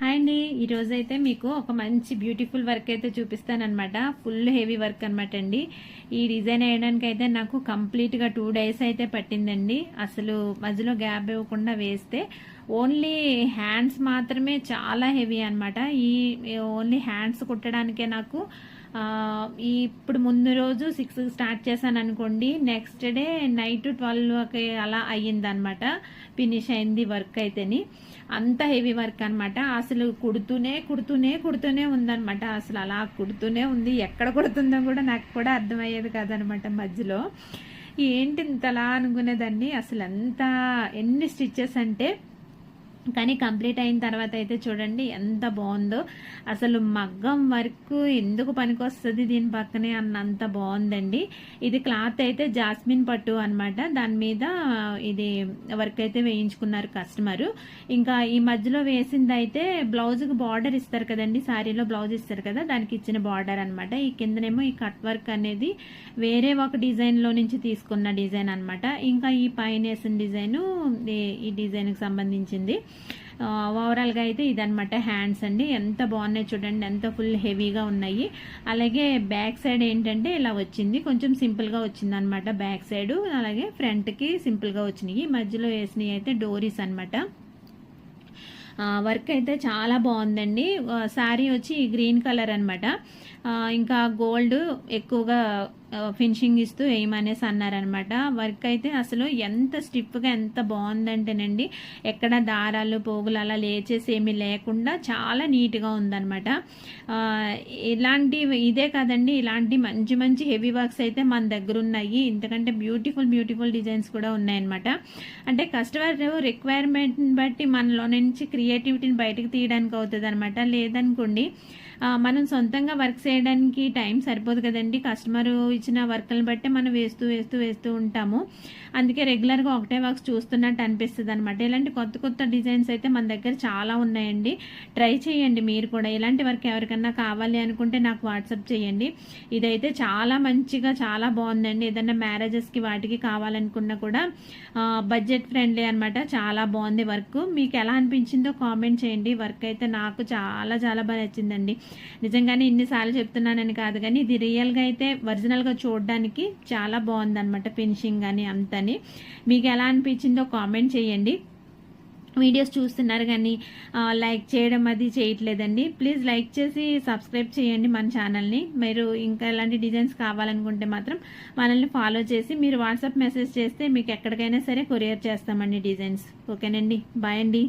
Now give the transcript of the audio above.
Hi అండి, ఈరోజు అయితే మీకు ఒక మంచి బ్యూటిఫుల్ వర్క్ అయితే చూపిస్తానమాట. ఫుల్ హెవీ వర్క్ అనమాట అండి. ఈ డిజైన్ వేయడానికి అయితే నాకు కంప్లీట్గా 2 days అయితే పట్టిందండి. అసలు మధ్యలో గ్యాప్ ఇవ్వకుండా వేస్తే ఓన్లీ హ్యాండ్స్ మాత్రమే చాలా హెవీ అనమాట. ఈ ఓన్లీ హ్యాండ్స్ కుట్టడానికే నాకు ఇప్పుడు ముందు రోజు 6 స్టార్ట్ చేశాను అనుకోండి, నెక్స్ట్ డే నైట్ 12 అలా అయ్యిందనమాట. ఫినిష్ అయింది వర్క్ అయితేని. అంత హెవీ వర్క్ అనమాట. అసలు కుడుతూనే ఉందనమాట. అసలు అలా కుడుతూనే ఉంది. ఎక్కడ కుడుతుందో కూడా నాకు కూడా అర్థమయ్యేది కాదనమాట మధ్యలో. ఏంటి ఇంతలా అనుకునేదాన్ని. అసలు ఎన్ని స్టిచ్చెస్ అంటే, కానీ కంప్లీట్ అయిన తర్వాత అయితే చూడండి ఎంత బాగుందో. అసలు మగ్గం వర్క్ ఎందుకు పనికొస్తుంది దీని పక్కనే అన్నంత బాగుందండి. ఇది క్లాత్ అయితే జాస్మిన్ పట్టు అనమాట. దాని మీద ఇది వర్క్ అయితే వేయించుకున్నారు కస్టమరు. ఇంకా ఈ మధ్యలో వేసింది అయితే బ్లౌజ్కి బార్డర్ ఇస్తారు కదండి, శారీలో బ్లౌజ్ ఇస్తారు కదా, దానికి ఇచ్చిన బార్డర్ అనమాట. ఈ కిందనేమో ఈ కట్ వర్క్ అనేది వేరే ఒక డిజైన్లో నుంచి తీసుకున్న డిజైన్ అనమాట. ఇంకా ఈ పైన వేసిన డిజైను ఈ డిజైన్కి సంబంధించింది. ఓవరాల్గా అయితే ఇదనమాట హ్యాండ్స్ అండి. ఎంత బాగున్నాయి చూడండి, ఎంత ఫుల్ హెవీగా ఉన్నాయి. అలాగే బ్యాక్ సైడ్ ఏంటంటే ఇలా వచ్చింది, కొంచెం సింపుల్గా వచ్చింది అనమాట బ్యాక్ సైడ్. అలాగే ఫ్రంట్కి సింపుల్గా వచ్చినాయి. మధ్యలో వేసినవి అయితే డోరీస్ అనమాట. వర్క్ అయితే చాలా బాగుందండి. శారీ వచ్చి గ్రీన్ కలర్ అనమాట. ఇంకా గోల్డ్ ఎక్కువగా ఫినిషింగ్ ఇస్తూ వేయమనేసి అన్నారనమాట. వర్క్ అయితే అసలు ఎంత స్టిఫ్గా ఎంత బాగుందంటేనండి, ఎక్కడ దారాలు పోగులు అలా లేచేసి ఏమీ లేకుండా చాలా నీట్గా ఉందనమాట. ఇదే కాదండి, ఇలాంటి మంచి మంచి హెవీ వర్క్స్ అయితే మన దగ్గర ఉన్నాయి. ఇంతకంటే బ్యూటిఫుల్ డిజైన్స్ కూడా ఉన్నాయన్నమాట. అంటే కస్టమర్ రిక్వైర్మెంట్ని బట్టి మనలో నుంచి క్రియేటివిటీని బయటకు తీయడానికి అవుతుంది అనమాట. లేదనుకోండి, మనం సొంతంగా వర్క్ చేయడానికి టైం సరిపోదు కదండి. కస్టమర్ ఇచ్చిన వర్క్లను బట్టి మనం వేస్తూ ఉంటాము. అందుకే రెగ్యులర్గా ఒకటే వర్క్స్ చూస్తున్నట్టు అనిపిస్తుంది అనమాట. ఇలాంటి కొత్త డిజైన్స్ అయితే మన దగ్గర చాలా ఉన్నాయండి. ట్రై చేయండి మీరు కూడా. ఇలాంటి వర్క్ ఎవరికన్నా కావాలి అనుకుంటే నాకు వాట్సాప్ చేయండి. ఇదైతే చాలా మంచిగా చాలా బాగుందండి. ఏదైనా మ్యారేజెస్కి వాటికి కావాలనుకున్నా కూడా బడ్జెట్ ఫ్రెండ్లీ అనమాట. చాలా బాగుంది వర్క్. మీకు ఎలా అనిపించిందో కామెంట్ చేయండి. వర్క్ అయితే నాకు చాలా బాగా నచ్చిందండి. నిజంగానే ఇన్నిసార్లు చెప్తున్నానని కాదు, కానీ ఇది రియల్గా అయితే ఒరిజినల్గా చూడడానికి చాలా బాగుందన్నమాట. ఫినిషింగ్ కానీ అంతని మీకు ఎలా అనిపించిందో కామెంట్ చేయండి. వీడియోస్ చూస్తున్నారు కానీ లైక్ చేయడం అది చేయట్లేదండి. ప్లీజ్ లైక్ చేసి సబ్స్క్రైబ్ చేయండి మన ఛానల్ని. మీరు ఇంకా ఎలాంటి డిజైన్స్ కావాలనుకుంటే మాత్రం మనల్ని ఫాలో చేసి మీరు వాట్సాప్ మెసేజ్ చేస్తే మీకు ఎక్కడికైనా సరే కొరియర్ చేస్తామండి డిజైన్స్. ఓకేనండి, బాయ్ అండి.